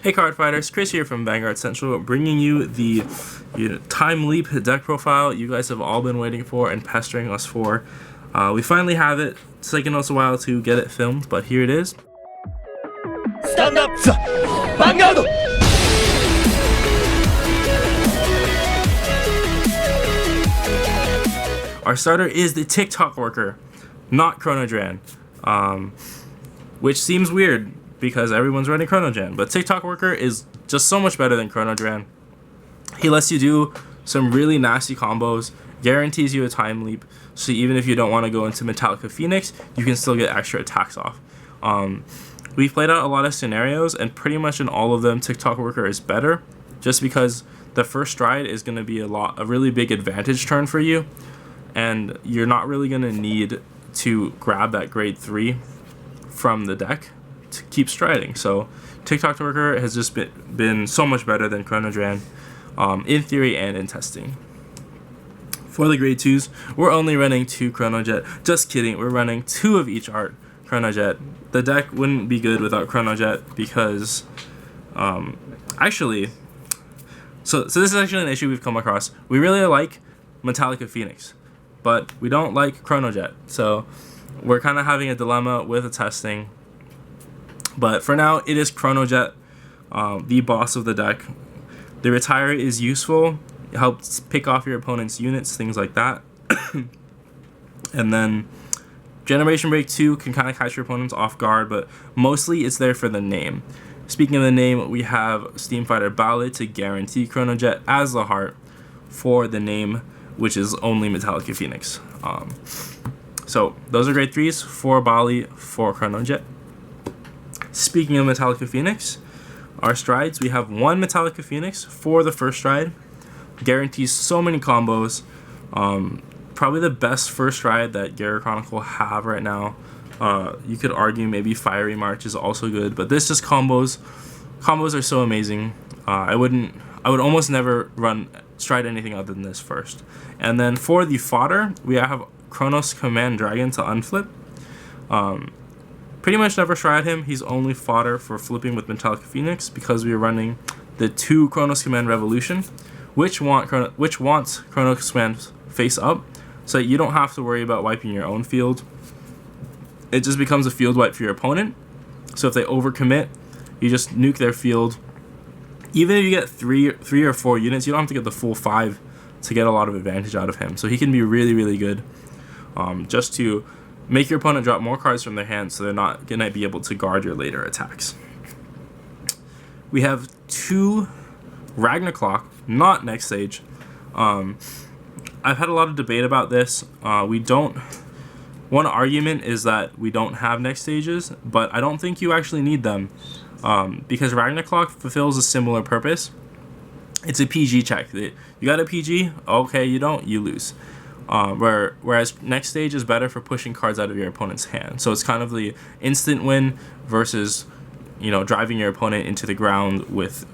Hey Cardfighters, Chris here from Vanguard Central, bringing you the Time Leap deck profile you guys have all been waiting for and pestering us for. We finally have it. It's taken us a while to get it filmed, but here it is. Stand up, Vanguard! Our starter is the TikTok worker, not Chronojet, which seems weird because everyone's running Chronojet, but TikTok worker is just so much better than Chronojet. He lets you do some really nasty combos, guarantees you a time leap, so even if you don't want to go into Metallica Phoenix, you can still get extra attacks off. We've played out a lot of scenarios, and pretty much in all of them, TikTok worker is better, just because the first stride is going to be a really big advantage turn for you, and you're not really going to need to grab that grade 3 from the deck to keep striding. So TikTok worker has just been so much better than Chronojet in theory and in testing. For the grade 2s, we're only running 2 Chronojet. Just kidding, we're running 2 of each art Chronojet. The deck wouldn't be good without Chronojet because so this is actually an issue we've come across. We really like Metallica Phoenix, but we don't like Chronojet. So we're kind of having a dilemma with the testing. But for now, it is Chronojet, the boss of the deck. The retire is useful. It helps pick off your opponent's units, things like that. And then Generation Break 2 can kind of catch your opponents off guard, but mostly it's there for the name. Speaking of the name, we have Steam Fighter Ballad to guarantee Chronojet as the heart for the name, which is only Metallica Phoenix. So those are grade 3s, 4 Bali, 4 Chronojet. Speaking of Metallica Phoenix, our strides, we have 1 Metallica Phoenix for the first stride. Guarantees so many combos. Probably the best first stride that Gyara Chronicle have right now. You could argue maybe Fiery March is also good, but this just combos are so amazing. I would almost never stride anything other than this first. And then for the fodder, we have Chronos Command Dragon to unflip. Pretty much never stride him. He's only fodder for flipping with Metallica Phoenix because we are running the 2 Chronos Command Revolution, which wants Chronos Command face up, so that you don't have to worry about wiping your own field. It just becomes a field wipe for your opponent. So if they overcommit, you just nuke their field. Even if you get 3 or 4 units, you don't have to get the full 5 to get a lot of advantage out of him. So he can be really, really good, just to make your opponent drop more cards from their hand so they're not going to be able to guard your later attacks. We have 2 Ragnarok, not Nextage. I've had a lot of debate about this. One argument is that we don't have Nextages, but I don't think you actually need them because Ragnarok fulfills a similar purpose. It's a PG check. You got a PG? Okay, you don't, you lose. Whereas Nextage is better for pushing cards out of your opponent's hand. So it's kind of the instant win versus, driving your opponent into the ground with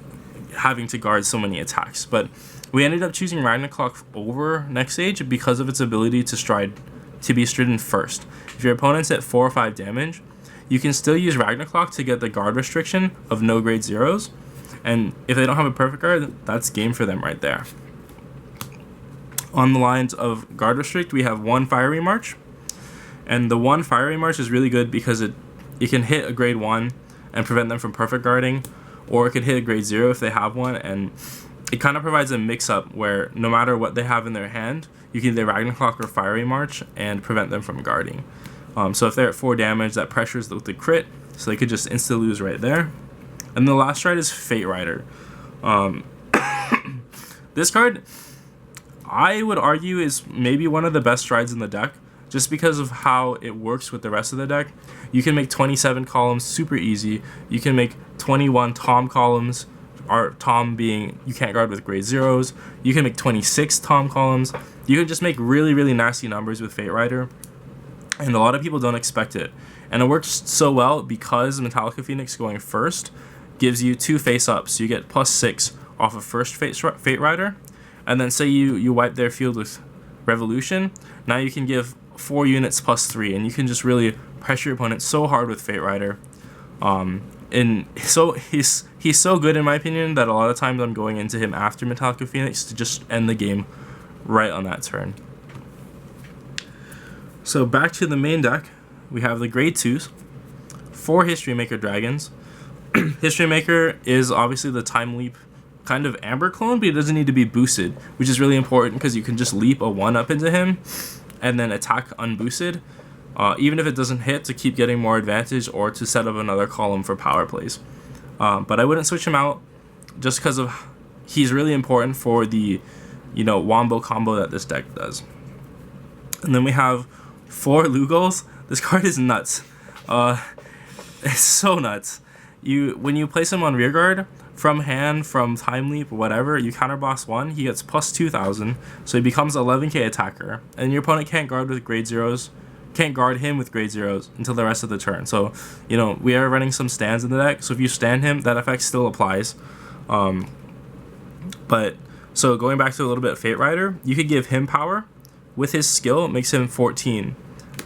having to guard so many attacks. But we ended up choosing Ragnarok over Nextage because of its ability to be stridden first. If your opponent's at 4 or 5 damage, you can still use Ragnarok to get the guard restriction of no grade 0s. And if they don't have a perfect guard, that's game for them right there. On the lines of guard restrict, we have 1 Fiery March. And the 1 Fiery March is really good because it can hit a grade 1 and prevent them from perfect guarding, or it could hit a grade 0 if they have one, and it kind of provides a mix-up where no matter what they have in their hand, you can either Ragnarok or Fiery March and prevent them from guarding. So if they're at 4 damage, that pressures with the crit, so they could just insta-lose right there. And the last stride is Fate Rider. This card, I would argue, is maybe one of the best strides in the deck, just because of how it works with the rest of the deck. You can make 27 columns super easy. You can make 21 Tom columns, or Tom being you can't guard with grade 0s. You can make 26 Tom columns. You can just make really, really nasty numbers with Fate Rider, and a lot of people don't expect it. And it works so well because Metallica Phoenix going first gives you 2 face-ups. So you get +6 off of first Fate Rider, and then say you wipe their field with Revolution. Now you can give 4 units +3, and you can just really pressure your opponent so hard with Fate Rider. And so he's so good in my opinion that a lot of times I'm going into him after Metallica Phoenix to just end the game right on that turn. So back to the main deck, we have the grade 2s, 4 History Maker Dragons. History Maker is obviously the Time Leap kind of Amber clone, but it doesn't need to be boosted, which is really important because you can just leap a 1-up into him and then attack unboosted, even if it doesn't hit, to keep getting more advantage or to set up another column for power plays. But I wouldn't switch him out just because of he's really important for the wombo combo that this deck does. And then we have 4 Lugos. This card is nuts. It's so nuts. When you place him on rearguard, from hand, from Time Leap, whatever, you counter boss 1, he gets plus 2,000, so he becomes 11k attacker, and your opponent can't guard him with grade 0s until the rest of the turn. So, we are running some stands in the deck, so if you stand him, that effect still applies. But, so going back to a little bit of Fate Rider, you could give him power. With his skill, it makes him 14,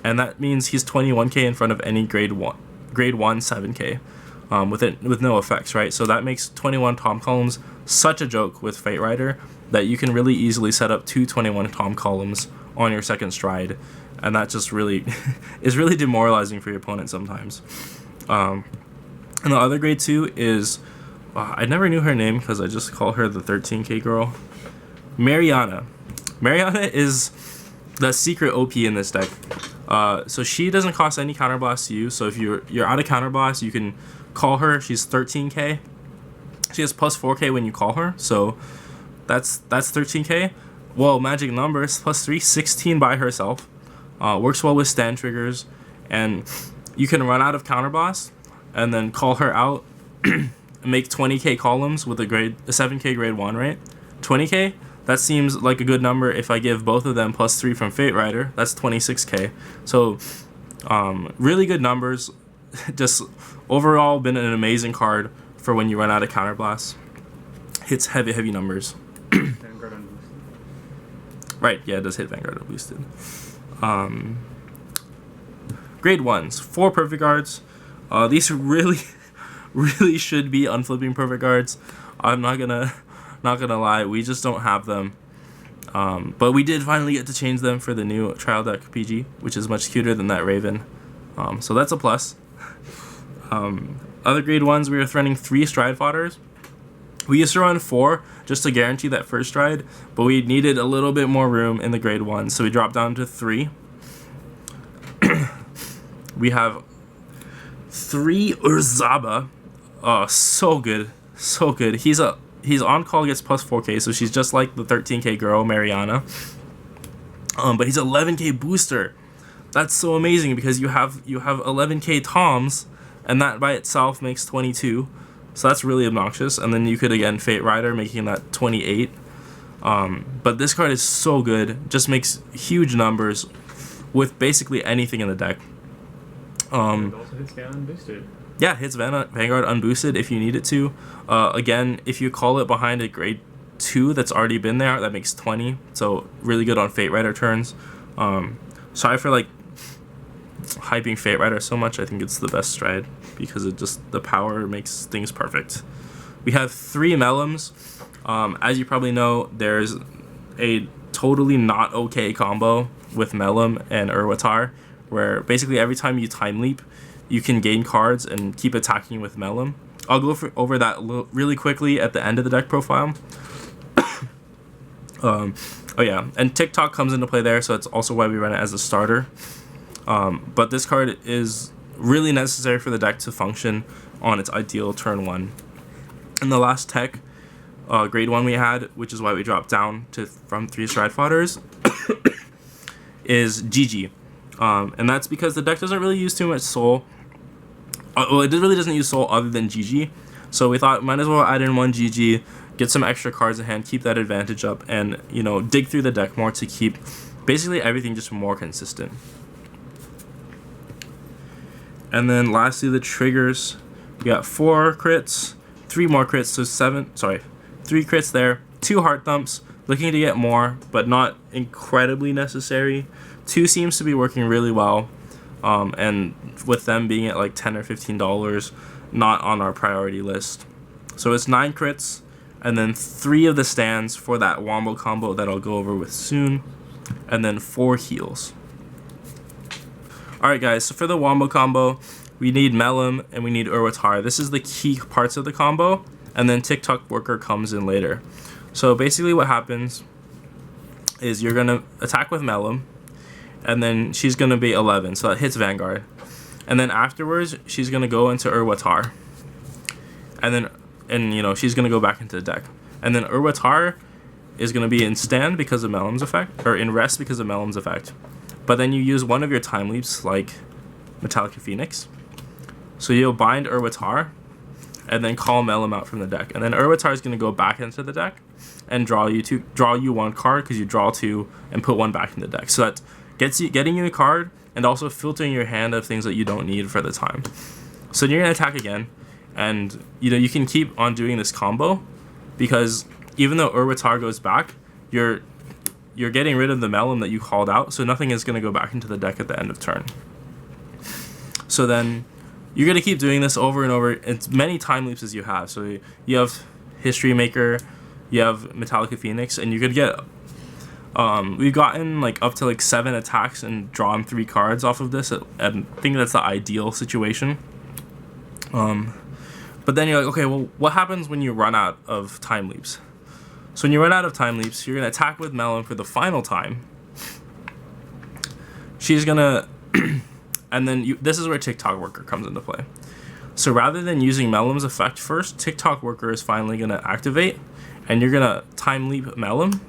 and that means he's 21k in front of any grade 1 7k. With no effects, right? So that makes 21 Tom columns such a joke with Fate Rider that you can really easily set up 2 21 Tom columns on your second stride, and that just really is really demoralizing for your opponent sometimes. And the other grade 2 is I never knew her name because I just call her the 13k girl, Mariana. Mariana is the secret OP in this deck. So she doesn't cost any counterblast to you. So if you're out of counterblast, you can call her. She's 13k. She has plus 4k when you call her. So that's 13k. Well, magic numbers plus 3, 16 by herself. Works well with stand triggers, and you can run out of counterblast and then call her out and make 20k columns with a 7k grade 1, right? 20k. That seems like a good number if I give both of them plus 3 from Fate Rider. That's 26k. So, really good numbers. Just overall been an amazing card for when you run out of counterblast. Hits heavy numbers. Vanguard unboosted. Right, yeah, it does hit Vanguard unboosted. Grade 1s, 4 perfect guards. These really should be unflipping perfect guards. I'm not gonna lie, we just don't have them. But we did finally get to change them for the new trial deck PG, which is much cuter than that Raven. So that's a plus. Other grade 1s, we were running 3 stride fodders. We used to run 4 just to guarantee that first stride, but we needed a little bit more room in the grade 1, so we dropped down to 3. We have 3 Urzaba. Oh, so good. So good. He's on call, gets plus 4k, so she's just like the 13k girl, Mariana. But he's 11k booster. That's so amazing because you have 11k toms, and that by itself makes 22. So that's really obnoxious. And then you could again Fate Rider, making that 28. But this card is so good. Just makes huge numbers with basically anything in the deck. It also hits Vanguard unboosted. Yeah, hits Vanguard unboosted if you need it to. Again, if you call it behind a grade 2 that's already been there, that makes 20. So really good on Fate Rider turns. Sorry for hyping Fate Rider so much. I think it's the best stride because the power makes things perfect. We have 3 Melums. As you probably know, there's a totally not okay combo with Melum and Urwatar, where basically every time you time leap, you can gain cards and keep attacking with Melum. I'll go over that really quickly at the end of the deck profile. Oh yeah, and TikTok comes into play there, so it's also why we run it as a starter. But this card is really necessary for the deck to function on its ideal turn 1. And the last tech, grade 1 we had, which is why we dropped down from 3 stride fodders, is GG. And that's because the deck doesn't really use too much soul. Well, it really doesn't use soul other than GG. So we thought might as well add in 1 GG, get some extra cards in hand, keep that advantage up, and dig through the deck more to keep basically everything just more consistent. And then lastly, the triggers. We got 4 crits, 3 more crits, so 3 crits there, 2 heart thumps, looking to get more, but not incredibly necessary. 2 seems to be working really well, and with them being at like $10 or $15, not on our priority list. So it's 9 crits, and then 3 of the stands for that wombo combo that I'll go over with soon, and then 4 heals. Alright guys, so for the wombo combo, we need Melum and we need Urwatar. This is the key parts of the combo, and then TikTok Worker comes in later. So basically what happens is you're going to attack with Melum, and then she's going to be 11, so that hits Vanguard. And then afterwards, she's going to go into Urwatar. And you know, she's going to go back into the deck. And then Urwatar is going to be in stand because of Melum's effect, or in rest because of Melum's effect. But then you use one of your time leaps, like Metallica Phoenix. So you'll bind Urwatar, and then call Melum out from the deck. And then Urwatar is going to go back into the deck and draw you 1 card, because you draw 2 and put 1 back in the deck. So that getting you a card, and also filtering your hand of things that you don't need for the time. So you're going to attack again, and you know, you can keep on doing this combo, because even though Urwatar goes back, you're getting rid of the Melum that you called out, so nothing is going to go back into the deck at the end of turn. So then you're going to keep doing this over and over as many time leaps as you have. So you have History Maker, you have Metallica Phoenix, and you could get we've gotten like up to like 7 attacks and drawn 3 cards off of this, and I think that's the ideal situation. But then you're like, okay, well, what happens when you run out of time leaps? So when you run out of time leaps, you're gonna attack with Melum for the final time. She's gonna and then this is where TikTok Worker comes into play. So rather than using Melum's effect first, TikTok Worker is finally gonna activate, and you're gonna time leap Melum,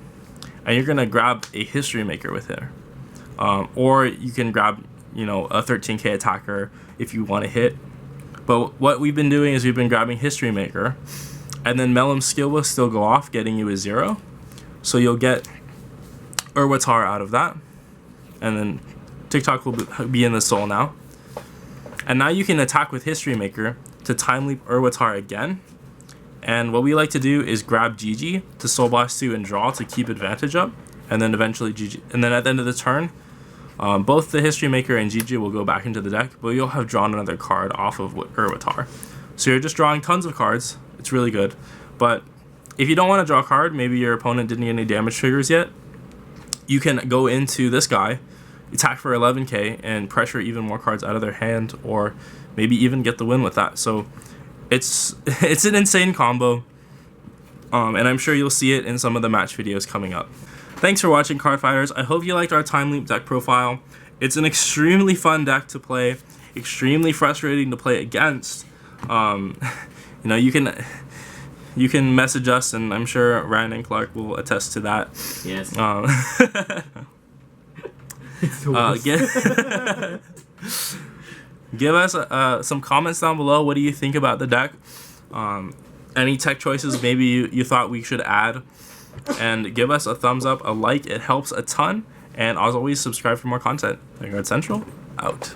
and you're gonna grab a History Maker with her, or you can grab, you know, a 13k attacker if you want to hit. But what we've been doing is we've been grabbing History Maker, and then Melum's skill will still go off, getting you a 0. So you'll get Urwatar out of that, and then TikTok will be in the soul now. And now you can attack with History Maker to time leap Urwatar again. And what we like to do is grab GG to Soul Blast 2 and draw to keep advantage up, and then eventually GG. And then at the end of the turn, both the History Maker and GG will go back into the deck, but you'll have drawn another card off of Urwatar. So you're just drawing tons of cards. It's really good. But if you don't want to draw a card, maybe your opponent didn't get any damage triggers yet, you can go into this guy, attack for 11k, and pressure even more cards out of their hand, or maybe even get the win with that. So it's an insane combo, and I'm sure you'll see it in some of the match videos coming up. Thanks for watching, Cardfighters. I hope you liked our Time Leap deck profile. It's an extremely fun deck to play, extremely frustrating to play against. You know, you can message us, and I'm sure Ryan and Clark will attest to that. Yes. Give us some comments down below. What do you think about the deck? Any tech choices maybe you thought we should add? And give us a thumbs up, a like. It helps a ton. And as always, subscribe for more content. Vanguard Central, out.